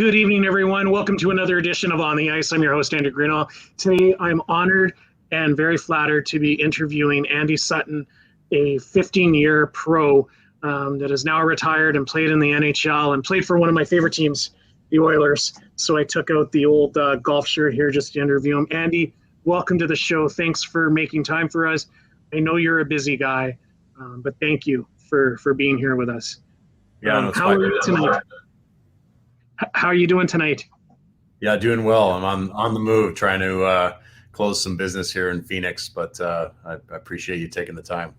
Good evening, everyone. Welcome to another edition of On the Ice. I'm your host, Andy Greenall. Today, I'm honored and very flattered to be interviewing Andy Sutton, a 15-year pro that is now retired and played in the NHL and played for one of my favorite teams, the Oilers. So I took out the old golf shirt here just to interview him. Andy, welcome to the show. Thanks for making time for us. I know you're a busy guy, but thank you for being here with us. Yeah, how are you tonight? How are you doing tonight? Yeah, doing well. I'm on the move, trying to close some business here in Phoenix, but I appreciate you taking the time.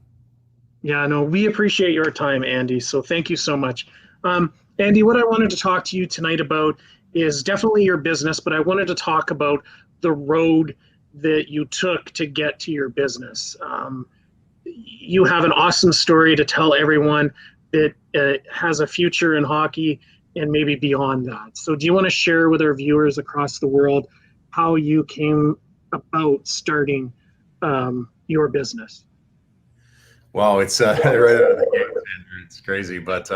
Yeah, no, we appreciate your time, Andy. So thank you so much. Andy, what I wanted to talk to you tonight about is definitely your business, but I wanted to talk about the road that you took to get to your business. You have an awesome story to tell everyone that has a future in hockey and maybe beyond that. So do you want to share with our viewers across the world how you came about starting your business? Wow, it's right out of the gate, Andrew. It's crazy, but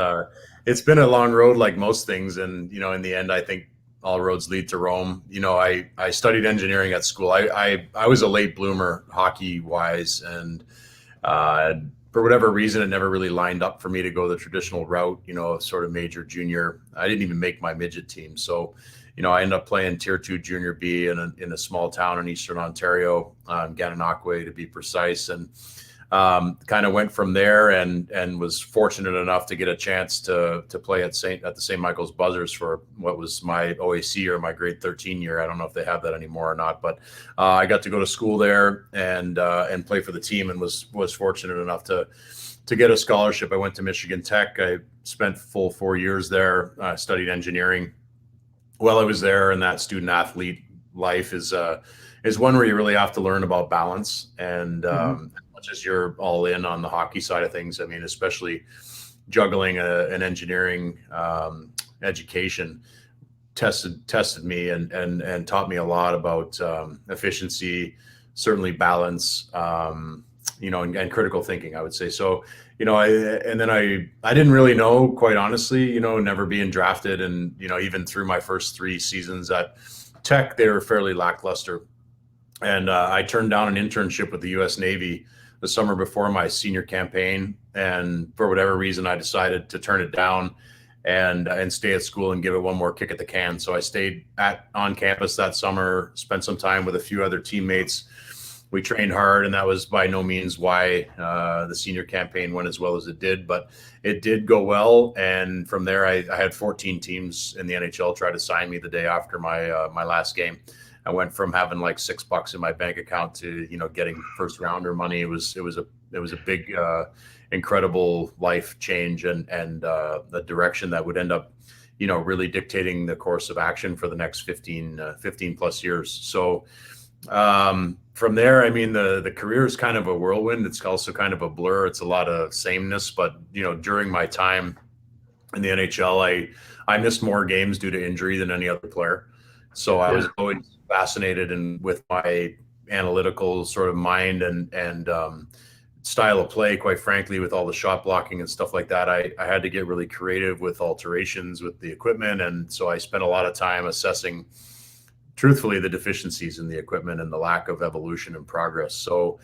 it's been a long road like most things. And, in the end, I think all roads lead to Rome. I studied engineering at school. I was a late bloomer hockey-wise, and for whatever reason, it never really lined up for me to go the traditional route, sort of major, junior. I didn't even make my midget team. So, I ended up playing Tier 2 Junior B in a small town in Eastern Ontario, Gananoque to be precise. And kind of went from there and was fortunate enough to get a chance to play at the St. Michael's Buzzers for what was my OAC or my grade 13 year. I don't know if they have that anymore or not, but I got to go to school there and play for the team, and was fortunate enough to get a scholarship. I went to Michigan Tech. I spent full 4 years there. I studied engineering while I was there, and that student athlete life is one where you really have to learn about balance and as you're all in on the hockey side of things. I mean, especially juggling an engineering education tested me and taught me a lot about efficiency, certainly balance, and critical thinking, I would say. So, I didn't really know, quite honestly, never being drafted. And, even through my first 3 seasons at Tech, they were fairly lackluster. And I turned down an internship with the U.S. Navy the summer before my senior campaign, and for whatever reason, I decided to turn it down and stay at school and give it one more kick at the can. So I stayed on campus that summer, spent some time with a few other teammates. We trained hard, and that was by no means why the senior campaign went as well as it did, but it did go well. And from there, I had 14 teams in the NHL try to sign me the day after my last game. I went from having like $6 in my bank account to, getting first rounder money. It was a big, incredible life change and the direction that would end up, really dictating the course of action for the next 15 plus years. So from there, I mean, the career is kind of a whirlwind. It's also kind of a blur. It's a lot of sameness, but, during my time in the NHL, I missed more games due to injury than any other player. So I was always fascinated and with my analytical sort of mind and style of play, quite frankly, with all the shot blocking and stuff like that, I had to get really creative with alterations with the equipment. And so I spent a lot of time assessing, truthfully, the deficiencies in the equipment and the lack of evolution and progress. So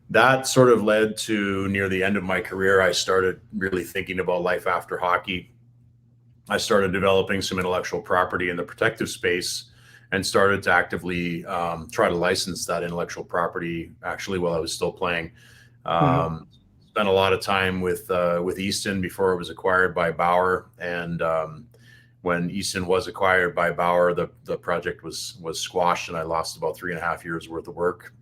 that sort of led to, near the end of my career, I started really thinking about life after hockey. I started developing some intellectual property in the protective space and started to actively try to license that intellectual property actually while I was still playing. Spent a lot of time with Easton before it was acquired by Bauer. And when Easton was acquired by Bauer, the project was squashed, and I lost about 3.5 years worth of work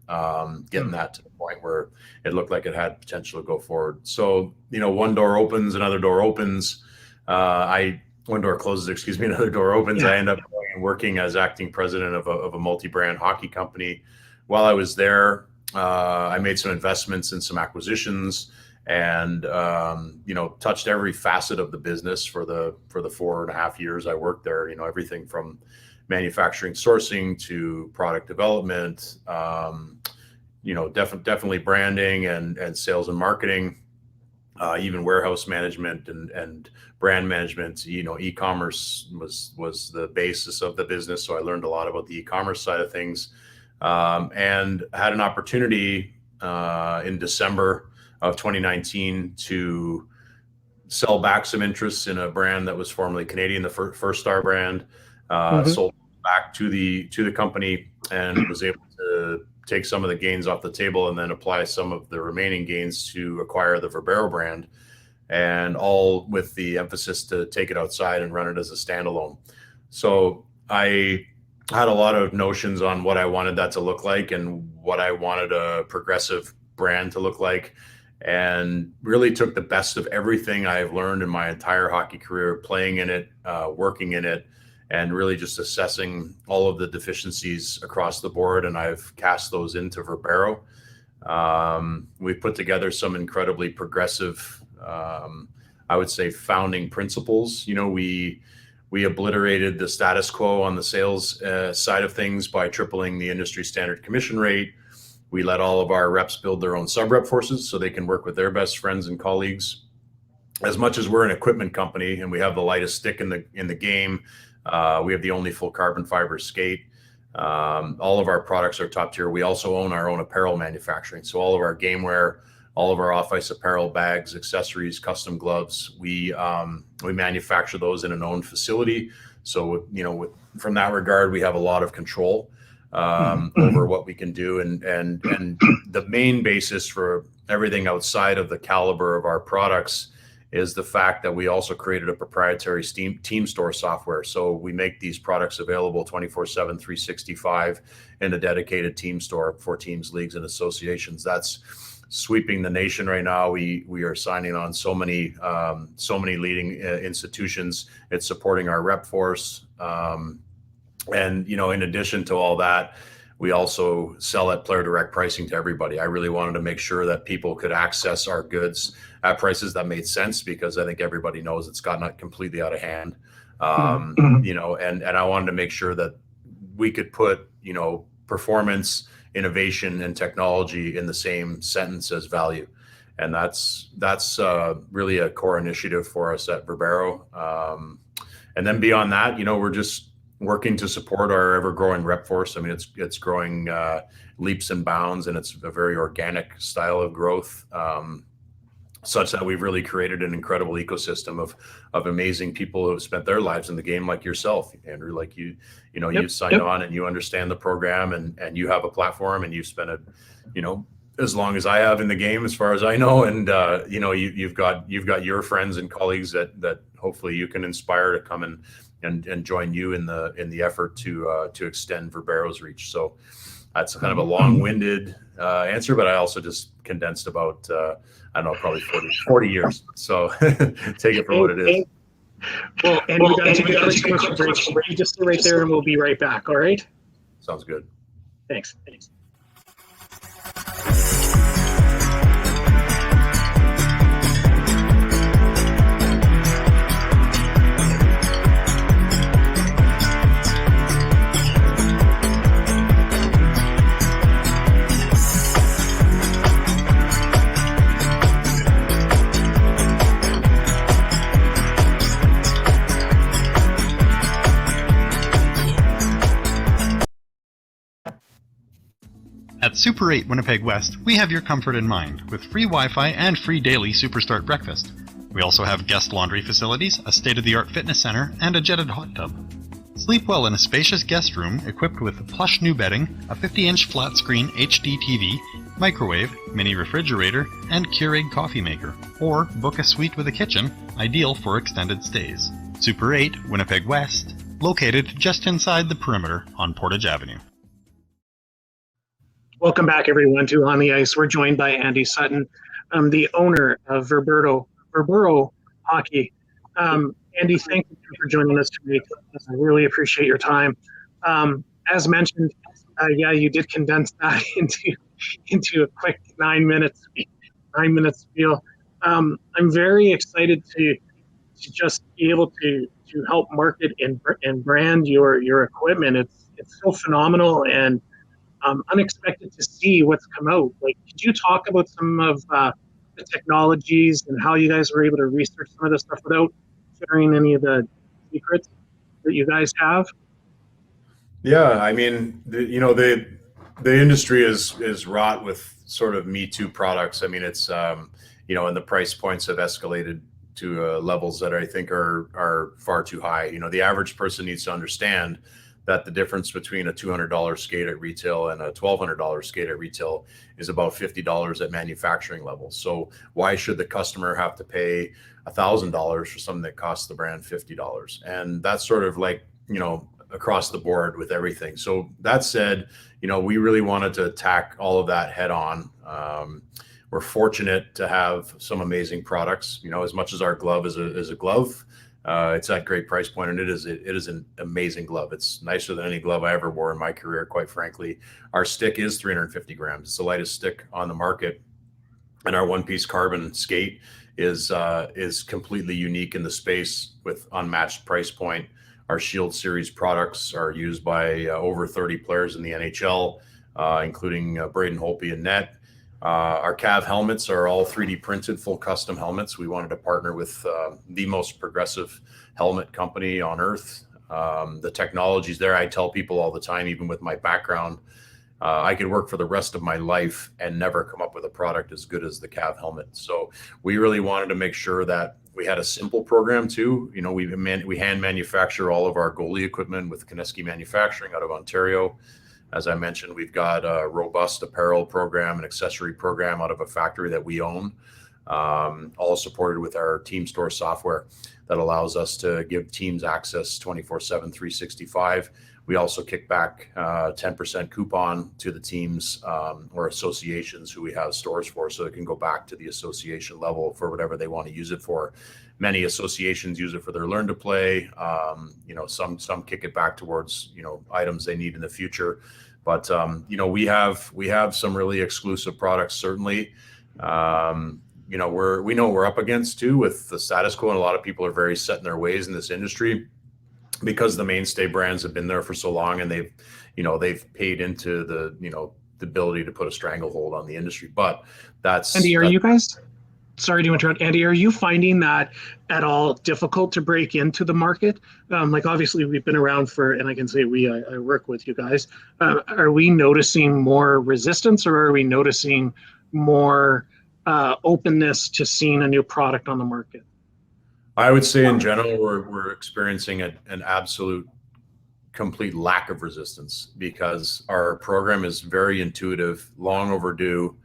getting that to the point where it looked like it had potential to go forward. So, one door opens, another door opens. One door closes, another door opens. I end up going and working as acting president of a multi-brand hockey company. While I was there, I made some investments in some acquisitions and, touched every facet of the business for the 4.5 years I worked there. Everything from manufacturing, sourcing to product development, definitely branding and sales and marketing. even warehouse management and brand management. E-commerce was the basis of the business, so I learned a lot about the e-commerce side of things, and had an opportunity in December of 2019 to sell back some interests in a brand that was formerly Canadian, the First Star brand. Sold back to the company and was able to take some of the gains off the table and then apply some of the remaining gains to acquire the Verbero brand, and all with the emphasis to take it outside and run it as a standalone. So I had a lot of notions on what I wanted that to look like and what I wanted a progressive brand to look like, and really took the best of everything I've learned in my entire hockey career, playing in it, working in it, and really just assessing all of the deficiencies across the board. And I've cast those into Verbero. We've put together some incredibly progressive, I would say, founding principles. We obliterated the status quo on the sales side of things by tripling the industry standard commission rate. We let all of our reps build their own sub-rep forces so they can work with their best friends and colleagues. As much as we're an equipment company and we have the lightest stick in the game, we have the only full carbon fiber skate. All of our products are top tier. We also own our own apparel manufacturing. So all of our game wear, all of our off-ice apparel, bags, accessories, custom gloves, we manufacture those in an owned facility. So, from that regard, we have a lot of control over what we can do. And the main basis for everything outside of the caliber of our products is the fact that we also created a proprietary team store software. So we make these products available 24/7, 365 in a dedicated team store for teams, leagues, and associations. That's sweeping the nation right now. We are signing on so many leading institutions. It's supporting our rep force. And, in addition to all that, we also sell at player direct pricing to everybody. I really wanted to make sure that people could access our goods at prices that made sense, because I think everybody knows it's gotten completely out of hand. And I wanted to make sure that we could put, performance, innovation, and technology in the same sentence as value. And that's really a core initiative for us at Verbero. And then beyond that, we're just working to support our ever-growing rep force. I mean, it's growing leaps and bounds, and it's a very organic style of growth, such that we've really created an incredible ecosystem of amazing people who have spent their lives in the game, like yourself, Andrew. Like you've signed on and you understand the program, and you have a platform, and you've spent as long as I have in the game, as far as I know, and you've got your friends and colleagues that hopefully you can inspire to come and join you in the effort to extend Verbero's reach. So that's kind of a long-winded answer, but I also just condensed about I don't know, probably 40 years. So take it for what it is. Well, and we're going to take a quick commercial break. You just stay right there, and we'll be right back. All right? Sounds good. Thanks. At Super 8 Winnipeg West, we have your comfort in mind with free Wi-Fi and free daily Superstart breakfast. We also have guest laundry facilities, a state-of-the-art fitness center, and a jetted hot tub. Sleep well in a spacious guest room equipped with plush new bedding, a 50-inch flat-screen HD TV, microwave, mini refrigerator, and Keurig coffee maker. Or book a suite with a kitchen, ideal for extended stays. Super 8 Winnipeg West, located just inside the perimeter on Portage Avenue. Welcome back, everyone, to On the Ice. We're joined by Andy Sutton, the owner of Verbero Hockey. Andy, thank you for joining us today. I really appreciate your time. As mentioned, you did condense that into a quick 9 minutes spiel. I'm very excited to just be able to help market and brand your equipment. It's so phenomenal and unexpected to see what's come out. Like, could you talk about some of the technologies and how you guys were able to research some of this stuff without sharing any of the secrets that you guys have? Yeah, I mean, the industry is wrought with sort of Me Too products. I mean, it's and the price points have escalated to levels that I think are far too high. The average person needs to understand that the difference between a $200 skate at retail and a $1,200 skate at retail is about $50 at manufacturing level. So why should the customer have to pay $1,000 for something that costs the brand $50? And that's sort of like, across the board with everything. So that said, we really wanted to attack all of that head on. We're fortunate to have some amazing products. As much as our glove is a glove, it's at great price point, and it is an amazing glove. It's nicer than any glove I ever wore in my career, quite frankly. Our stick is 350 grams. It's the lightest stick on the market, and our one-piece carbon skate is completely unique in the space with unmatched price point. Our Shield Series products are used by over 30 players in the NHL, including Braden Holtby and net. Our Cav helmets are all 3D printed, full custom helmets. We wanted to partner with the most progressive helmet company on earth. The technology's there. I tell people all the time, even with my background, I could work for the rest of my life and never come up with a product as good as the Cav helmet. So we really wanted to make sure that we had a simple program too. We hand manufacture all of our goalie equipment with Caisse Manufacturing out of Ontario. As I mentioned, we've got a robust apparel program and accessory program out of a factory that we own, all supported with our team store software that allows us to give teams access 24/7, 365. We also kick back 10% coupon to the teams or associations who we have stores for, so it can go back to the association level for whatever they want to use it for. Many associations use it for their learn to play. Some kick it back towards items they need in the future. But we have some really exclusive products. Certainly, we know we're up against too with the status quo, and a lot of people are very set in their ways in this industry, because the mainstay brands have been there for so long, and they've paid into the ability to put a stranglehold on the industry. But Andy, you guys? Sorry to interrupt, Andy. Are you finding that at all difficult to break into the market? Obviously, we've been around and I can say I work with you guys. Are we noticing more resistance, or are we noticing more openness to seeing a new product on the market? I would say in general, we're experiencing an absolute complete lack of resistance, because our program is very intuitive, long overdue.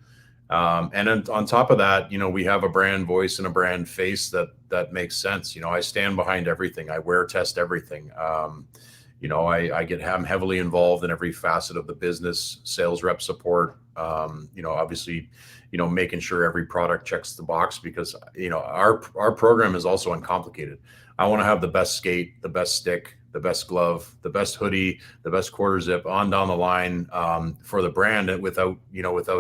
And on top of that, we have a brand voice and a brand face that makes sense. I stand behind everything. I wear test everything. I'm heavily involved in every facet of the business, sales rep support, obviously, making sure every product checks the box, because, our program is also uncomplicated. I want to have the best skate, the best stick, the best glove, the best hoodie, the best quarter zip on down the line for the brand without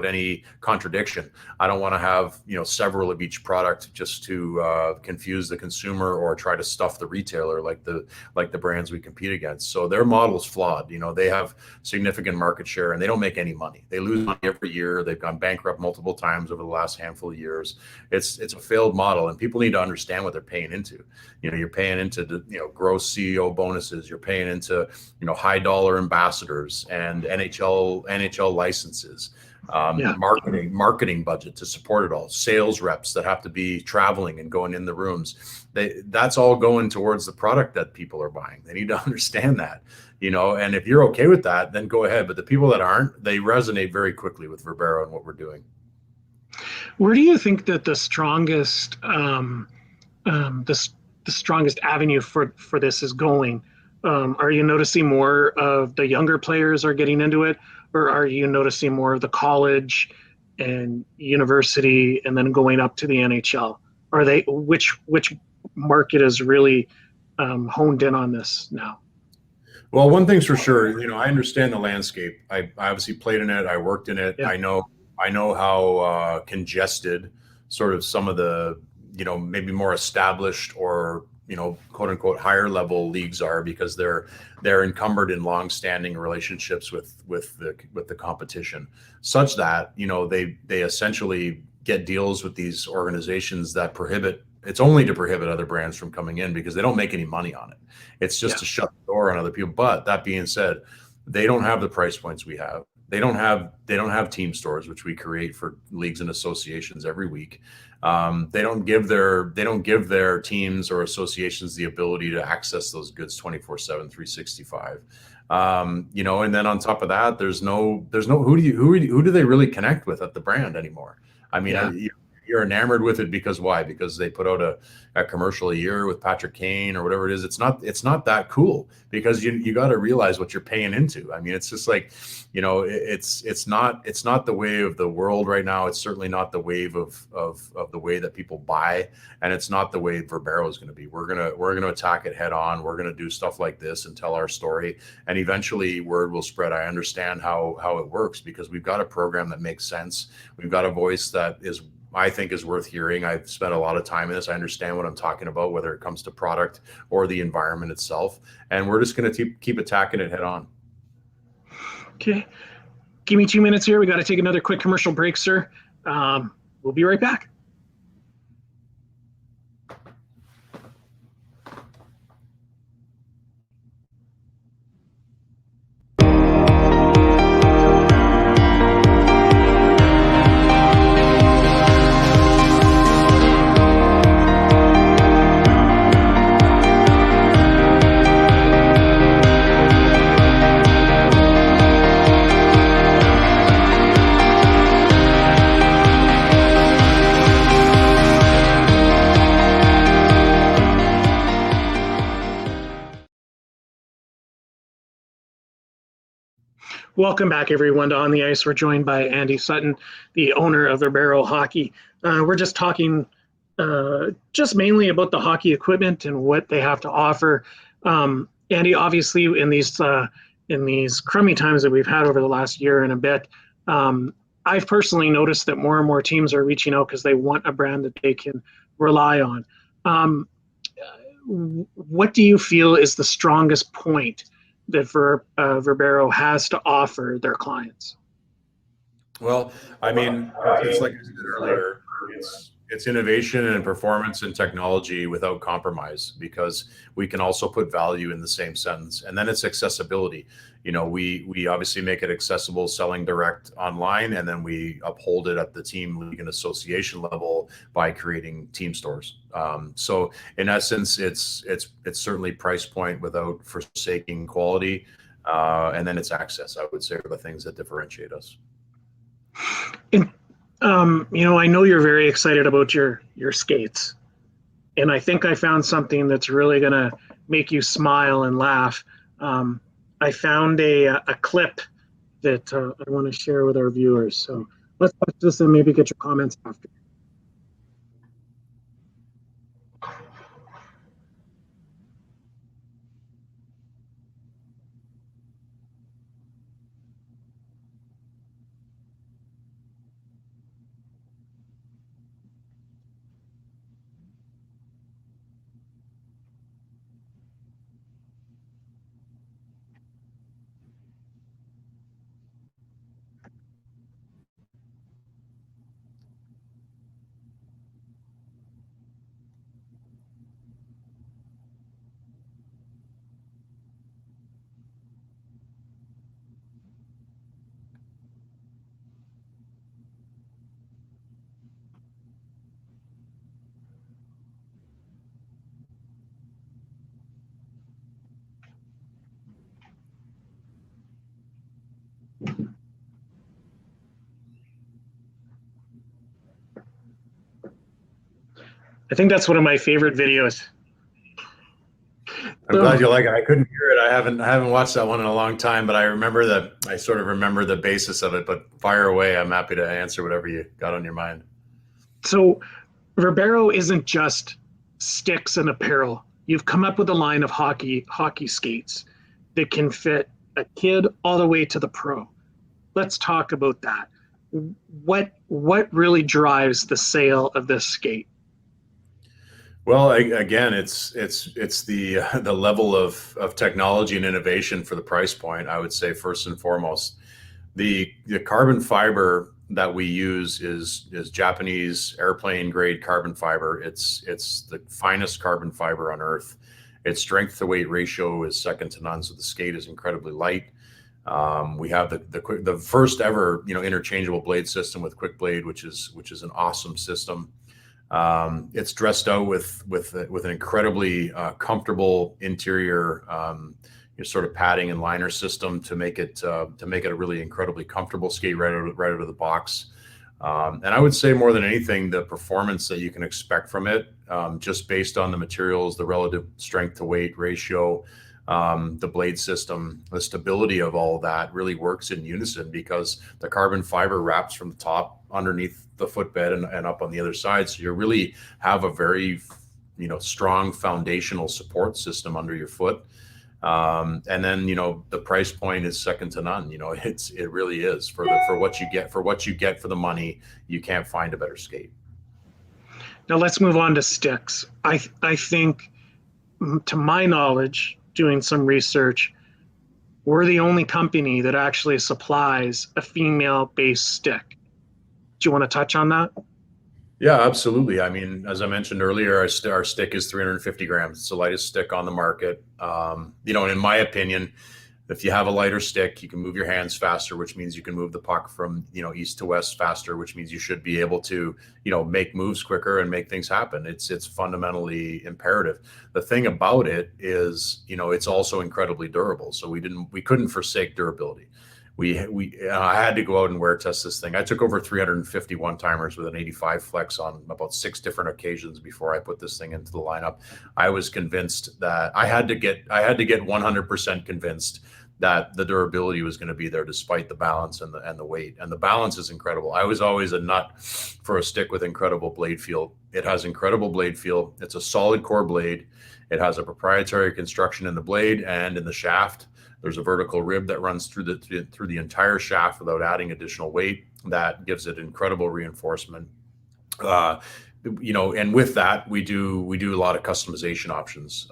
any contradiction. I don't want to have, several of each product just to confuse the consumer or try to stuff the retailer like the brands we compete against. So their model's flawed. They have significant market share and they don't make any money. They lose money every year. They've gone bankrupt multiple times over the last handful of years. It's a failed model, and people need to understand what they're paying into. You're paying into the gross CEO bonuses. You're paying into high dollar ambassadors and NHL licenses, marketing budget to support it all, sales reps that have to be traveling and going in the rooms. That's all going towards the product that people are buying. They need to understand that, and if you're okay with that, then go ahead. But the people that aren't, they resonate very quickly with Verbero and what we're doing. Where do you think that the strongest the strongest avenue for this is going? Are you noticing more of the younger players are getting into it, or are you noticing more of the college and university and then going up to the NHL? Which market is really honed in on this now? Well, one thing's for sure, I understand the landscape. I obviously played in it. I worked in it. Yeah. I know how congested sort of some of the maybe more established or quote unquote higher level leagues are, because they're encumbered in long-standing relationships with the competition, such that they essentially get deals with these organizations that it's only to prohibit other brands from coming in because they don't make any money on it. It's just to shut the door on other people. But that being said, they don't have the price points we have. They don't have team stores, which we create for leagues and associations every week. They don't give their teams or associations the ability to access those goods 24/7, 365. And then on top of that, there's no who do they really connect with at the brand anymore? I mean, you're enamored with it because why? Because they put out a commercial a year with Patrick Kane or whatever it is. It's not that cool because you got to realize what you're paying into. I mean, it's just like, it's not the wave of the world right now. It's certainly not the wave of the way that people buy, and it's not the way Verbero is going to be. We're gonna attack it head on. We're gonna do stuff like this and tell our story, and eventually word will spread. I understand how it works because we've got a program that makes sense. We've got a voice that I think is worth hearing. I've spent a lot of time in this. I understand what I'm talking about, whether it comes to product or the environment itself. And we're just going to keep attacking it head on. Okay. Give me 2 minutes here. We got to take another quick commercial break, sir. We'll be right back. Welcome back, everyone, to On the Ice. We're joined by Andy Sutton, the owner of Verbero Hockey. We're just talking just mainly about the hockey equipment and what they have to offer. Andy, obviously, in these crummy times that we've had over the last year and a bit, I've personally noticed that more and more teams are reaching out because they want a brand that they can rely on. What do you feel is the strongest point that Verbero has to offer their clients? Well, I mean, it's like I said earlier, it's innovation and performance and technology without compromise, because we can also put value in the same sentence. And then it's accessibility. We obviously make it accessible selling direct online, and then we uphold it at the team, league, and association level by creating team stores. So in essence, it's certainly price point without forsaking quality, and then it's access, I would say, are the things that differentiate us. And I know you're very excited about your skates, and I think I found something that's really going to make you smile and laugh. I found a clip that I want to share with our viewers. So let's watch this and maybe get your comments after. I think that's one of my favorite videos. I'm glad you like it. I couldn't hear it. I haven't watched that one in a long time, but I sort of remember the basis of it. But fire away. I'm happy to answer whatever you got on your mind. So Verbero isn't just sticks and apparel. You've come up with a line of hockey skates that can fit a kid all the way to the pro. Let's talk about that. What really drives the sale of this skate? Well, again, it's the level of technology and innovation for the price point. I would say first and foremost, the carbon fiber that we use is Japanese airplane grade carbon fiber. It's the finest carbon fiber on earth. Its strength to weight ratio is second to none. So the skate is incredibly light. We have the first ever, interchangeable blade system with quick blade, which is an awesome system. It's dressed out with an incredibly comfortable interior, sort of padding and liner system to make it a really incredibly comfortable skate right out of the box. And I would say more than anything, the performance that you can expect from it, just based on the materials, the relative strength to weight ratio, the blade system, the stability of all of that really works in unison because the carbon fiber wraps from the top underneath the footbed and up on the other side. So you really have a very, strong foundational support system under your foot. And then, the price point is second to none. It really is for what you get for the money. You can't find a better skate. Now let's move on to sticks. I think, to my knowledge, doing some research, we're the only company that actually supplies a female-based stick. Do you want to touch on that? Yeah, absolutely. I mean, as I mentioned earlier, our stick is 350 grams. It's the lightest stick on the market. And in my opinion, if you have a lighter stick, you can move your hands faster, which means you can move the puck from, east to west faster, which means you should be able to, make moves quicker and make things happen. It's fundamentally imperative. The thing about it is, it's also incredibly durable. So we couldn't forsake durability. I had to go out and wear test this thing. I took over 350 one-timers with an 85 flex on about 6 different occasions before I put this thing into the lineup. I was convinced that I had to get 100% convinced that the durability was going to be there despite the balance and the weight. And the balance is incredible. I was always a nut for a stick with incredible blade feel. It has incredible blade feel. It's a solid core blade. It has a proprietary construction in the blade and in the shaft. There's a vertical rib that runs through the entire shaft without adding additional weight. That gives it incredible reinforcement. And with that, we do a lot of customization options.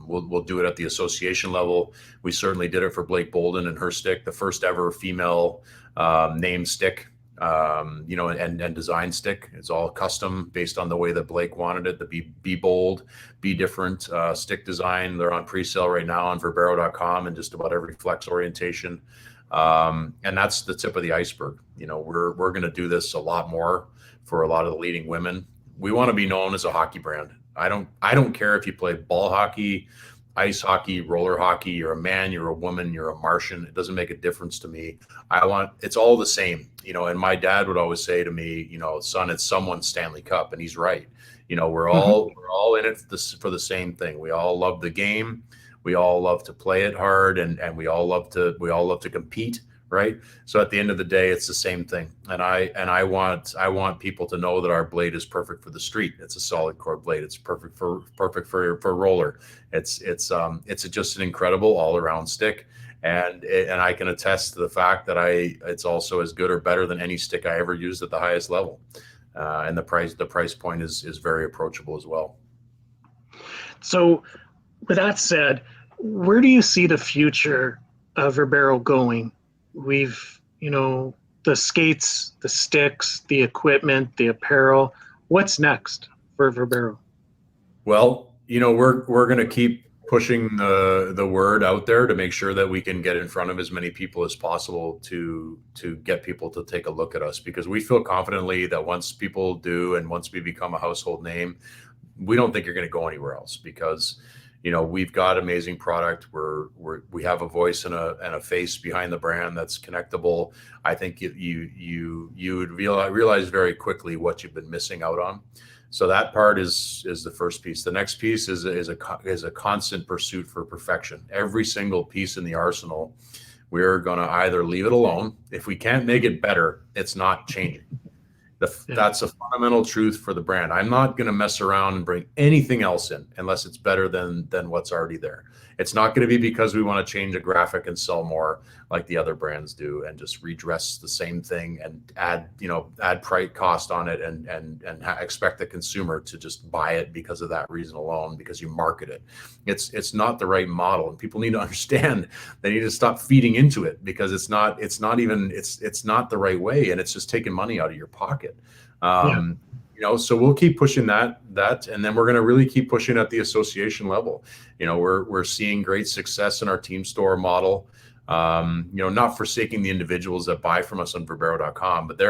We'll do it at the association level. We certainly did it for Blake Bolden and her stick, the first ever female named stick. And design stick. It's all custom based on the way that Blake wanted it to be bold, be different. Stick design. They're on pre-sale right now on Verbero.com and just about every flex orientation. And that's the tip of the iceberg. We're going to do this a lot more for a lot of the leading women. We want to be known as a hockey brand. I don't care if you play ball hockey, ice hockey, roller hockey, you're a man, you're a woman, you're a Martian. It doesn't make a difference to me. It's all the same, and my dad would always say to me, son, it's someone's Stanley Cup. And he's right. We're all in it for the same thing. We all love the game. We all love to play it hard and we all love to compete. Right. So at the end of the day, it's the same thing. And I want people to know that our blade is perfect for the street. It's a solid core blade. It's perfect for roller. It's just an incredible all around stick. And I can attest to the fact that it's also as good or better than any stick I ever used at the highest level. And the price point is very approachable as well. So with that said, where do you see the future of Verbero going? We've, the skates, the sticks, the equipment, the apparel. What's next for Verbero? Well, we're going to keep pushing the word out there to make sure that we can get in front of as many people as possible to get people to take a look at us, because we feel confidently that once people do and once we become a household name, we don't think you're going to go anywhere else, because we've got amazing product. We have a voice and a face behind the brand that's connectable. I think you would realize very quickly what you've been missing out on. So that part is the first piece. The next piece is a constant pursuit for perfection. Every single piece in the arsenal, we're going to either leave it alone. If we can't make it better, it's not changing. That's a fundamental truth for the brand. I'm not going to mess around and bring anything else in unless it's better than what's already there. It's not going to be because we want to change a graphic and sell more like the other brands do and just redress the same thing and add price cost on it and expect the consumer to just buy it because of that reason alone, because you market it. It's not the right model, and people need to understand they need to stop feeding into it, because it's not the right way, and it's just taking money out of your pocket. So we'll keep pushing that, and then we're going to really keep pushing at the association level. We're seeing great success in our team store model. Not forsaking the individuals that buy from us on Verbero.com, but they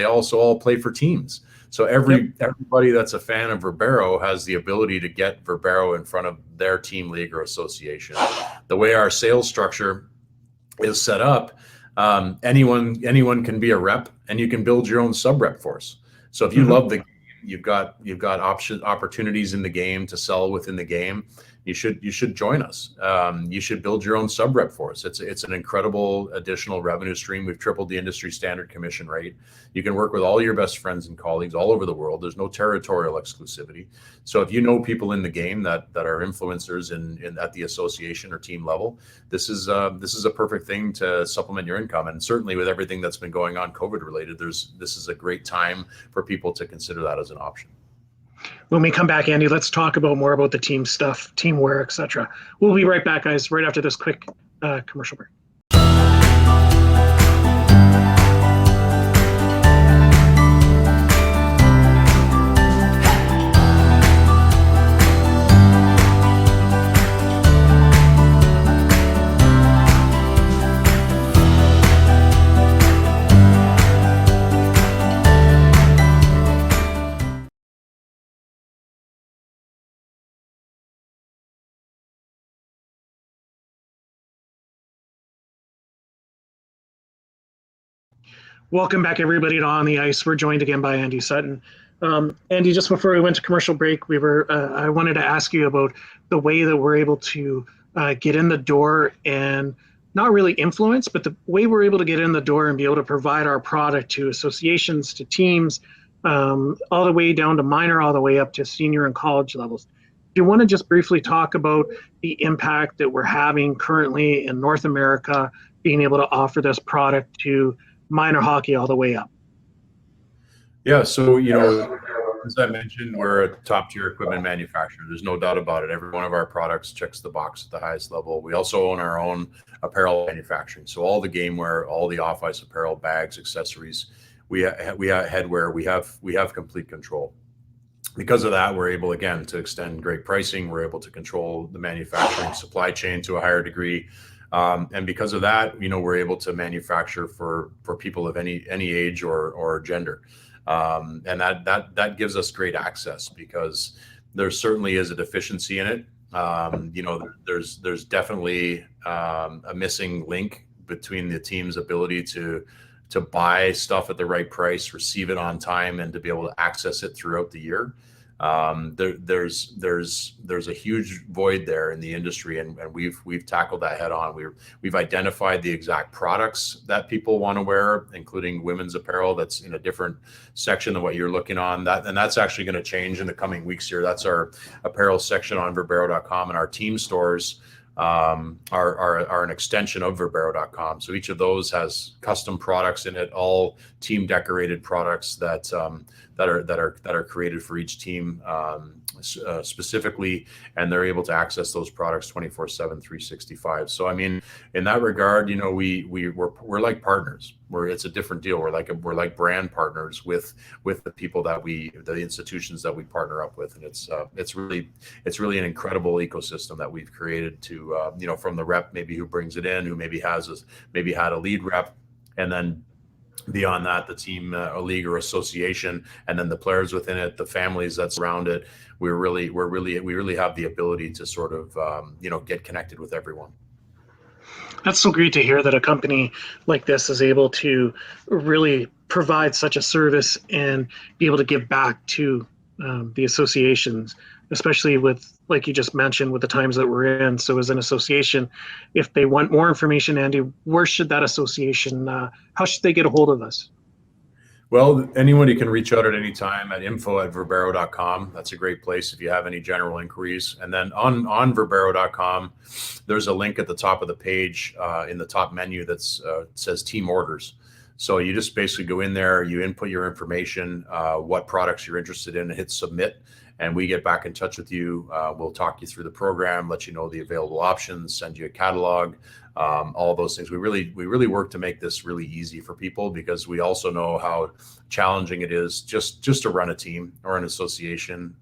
also all play for teams. So everybody that's a fan of Verbero has the ability to get Verbero in front of their team, league, or association. The way our sales structure is set up, anyone can be a rep, and you can build your own sub rep force. So if you love the game, you've got opportunities in the game to sell within the game. You should join us. You should build your own sub rep for us. It's an incredible additional revenue stream. We've tripled the industry standard commission rate. You can work with all your best friends and colleagues all over the world. There's no territorial exclusivity. So if you know people in the game that are influencers in at the association or team level, this is a perfect thing to supplement your income. And certainly with everything that's been going on COVID related, this is a great time for people to consider that as an option. When we come back, Andy, let's talk more about the team stuff, teamwear, etc. We'll be right back, guys, right after this quick commercial break. Welcome back, everybody, to On the Ice. We're joined again by Andy Sutton. Andy, just before we went to commercial break, I wanted to ask you about the way that we're able to get in the door and not really influence, but the way we're able to get in the door and be able to provide our product to associations, to teams, all the way down to minor, all the way up to senior and college levels. Do you want to just briefly talk about the impact that we're having currently in North America, being able to offer this product to minor hockey all the way up? Yeah, so as I mentioned, we're a top tier equipment manufacturer. There's no doubt about it. Every one of our products checks the box at the highest level. We also own our own apparel manufacturing. So all the game wear, all the off ice apparel, bags, accessories, we have headwear. We have complete control. Because of that, we're able, again, to extend great pricing. We're able to control the manufacturing supply chain to a higher degree. And because of that, we're able to manufacture for people of any age or gender. And that gives us great access, because there certainly is a deficiency in it. There's definitely a missing link between the team's ability to buy stuff at the right price, receive it on time, and to be able to access it throughout the year. There's a huge void there in the industry, and we've tackled that head on. We've identified the exact products that people want to wear, including women's apparel that's in a different section than what you're looking on. That's actually going to change in the coming weeks here. That's our apparel section on Verbero.com, and our team stores are an extension of Verbero.com. So each of those has custom products in it, all team decorated products that are created for each team specifically, and they're able to access those products 24/7, 365. So I mean, in that regard, we're like partners. It's a different deal. We're like brand partners with the people the institutions that we partner up with, and it's really an incredible ecosystem that we've created to from the rep maybe who brings it in, who maybe had a lead rep, and then beyond that, the team, a league or association, and then the players within it, the families that surround it. We really have the ability to sort of get connected with everyone. That's so great to hear that a company like this is able to really provide such a service and be able to give back to the associations, especially with, like you just mentioned, with the times that we're in. So as an association, if they want more information, Andy, where should that association, how should they get a hold of us? Well, anybody can reach out at any time at info@verbero.com. That's a great place if you have any general inquiries. And then on verbero.com, there's a link at the top of the page in the top menu that's says team orders. So you just basically go in there, you input your information, what products you're interested in, and hit submit. And we get back in touch with you. We'll talk you through the program, let you know the available options, send you a catalog, all those things. We really work to make this really easy for people, because we also know how challenging it is just to run a team or an association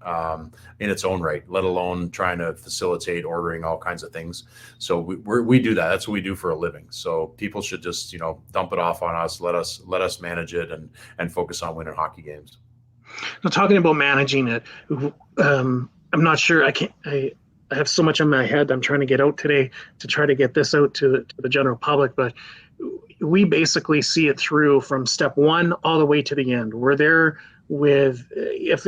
in its own right, let alone trying to facilitate ordering all kinds of things. So we do that. That's what we do for a living. So people should just, dump it off on us, let us manage it and focus on winning hockey games. Now, talking about managing it, I'm not sure. I have so much in my head I'm trying to get out today to try to get this out to the general public, but we basically see it through from step one all the way to the end. We're there with,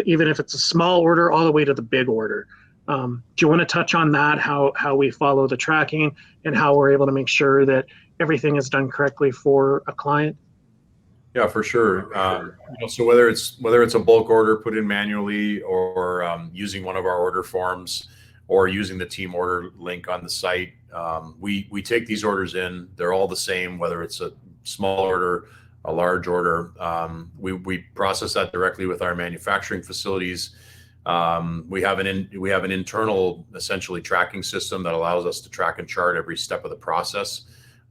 even if it's a small order, all the way to the big order. Do you want to touch on that, how we follow the tracking and how we're able to make sure that everything is done correctly for a client? Yeah, for sure. So whether it's a bulk order put in manually, or using one of our order forms, or using the team order link on the site, we take these orders in. They're all the same, whether it's a small order, a large order. We process that directly with our manufacturing facilities. We have an internal, essentially, tracking system that allows us to track and chart every step of the process.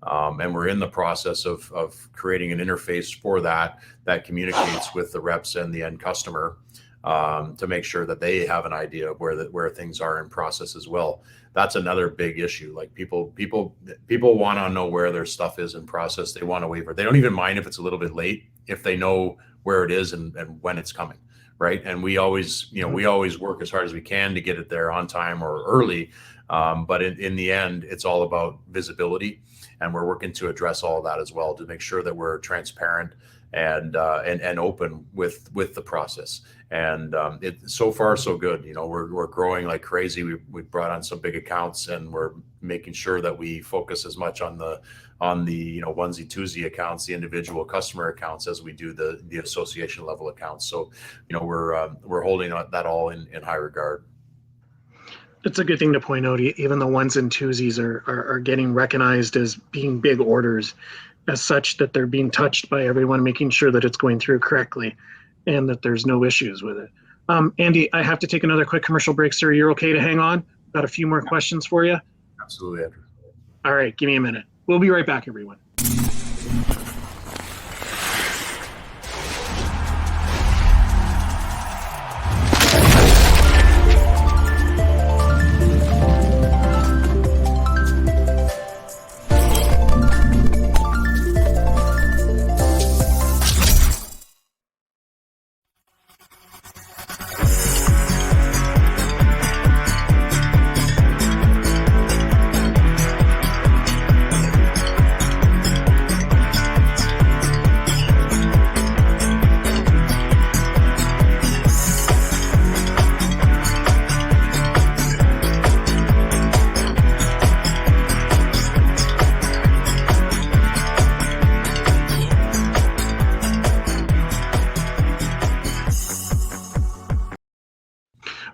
And we're in the process of creating an interface for that communicates with the reps and the end customer, to make sure that they have an idea of where things are in process as well. That's another big issue. Like people want to know where their stuff is in process. They want a waiver. They don't even mind if it's a little bit late, if they know where it is and when it's coming, right? And we always work as hard as we can to get it there on time or early. But in the end, it's all about visibility. And we're working to address all of that as well, to make sure that we're transparent and open with the process. And so far so good. We're growing like crazy. We brought on some big accounts, and we're making sure that we focus as much on the onesie twosie accounts, the individual customer accounts, as we do the association level accounts. So we're holding that all in high regard. It's a good thing to point out. Even the ones and twosies are getting recognized as being big orders, as such that they're being touched by everyone, making sure that it's going through correctly and that there's no issues with it. Andy, I have to take another quick commercial break, sir. You're okay to hang on? Got a few more questions for you. Absolutely, Andrew. All right, give me a minute. We'll be right back, everyone.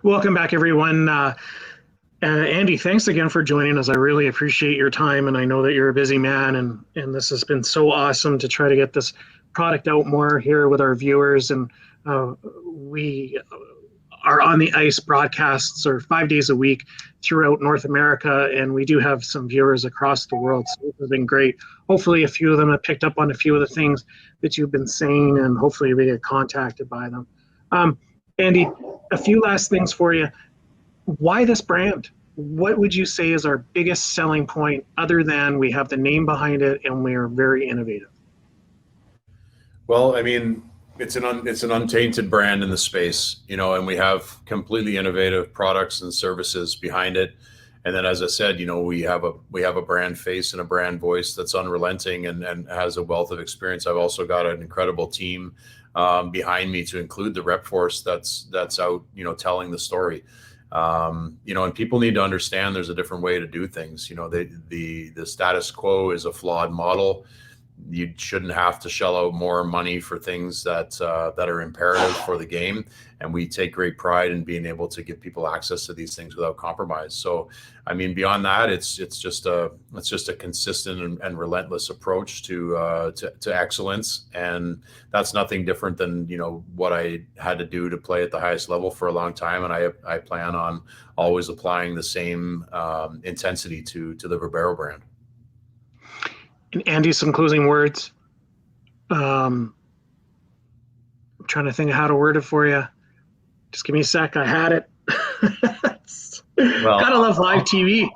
Welcome back, everyone. Andy, thanks again for joining us. I really appreciate your time, and I know that you're a busy man, and this has been so awesome to try to get this product out more here with our viewers. And we are on the ice broadcasts or 5 days a week throughout North America, and we do have some viewers across the world. So it has been great. Hopefully a few of them have picked up on a few of the things that you've been saying, and hopefully we get contacted by them. Andy, a few last things for you. Why this brand? What would you say is our biggest selling point, other than we have the name behind it and we are very innovative? Well, I mean, it's an untainted brand in the space, and we have completely innovative products and services behind it. And then, as I said, we have a brand face and a brand voice that's unrelenting and has a wealth of experience. I've also got an incredible team behind me, to include the rep force that's out, telling the story. And people need to understand there's a different way to do things. The status quo is a flawed model. you shouldn't have to shell out more money for things that are imperative for the game. And we take great pride in being able to give people access to these things without compromise. So, I mean, beyond that, it's just a consistent and relentless approach to excellence. And that's nothing different than, what I had to do to play at the highest level for a long time. And I plan on always applying the same intensity to the Verbero brand. And Andy, some closing words. I'm trying to think of how to word it for you. Just give me a sec. I had it. Well, gotta love live TV.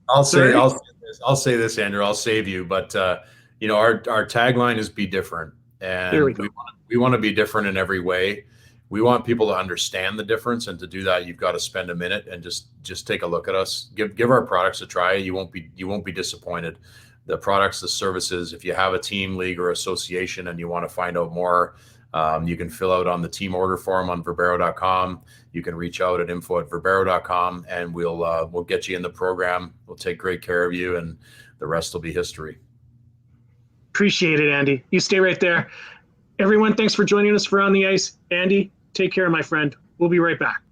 I'll say this, Andrew. I'll save you. But our tagline is "Be different," and we want to be different in every way. We want people to understand the difference, and to do that, you've got to spend a minute and just take a look at us. Give our products a try. You won't be disappointed. The products, the services. If you have a team, league, or association, and you want to find out more, you can fill out on the team order form on Verbero.com. You can reach out at info@Verbero.com, and we'll get you in the program. We'll take great care of you, and the rest will be history. Appreciate it, Andy. You stay right there. Everyone, thanks for joining us for On the Ice. Andy, take care, my friend. We'll be right back.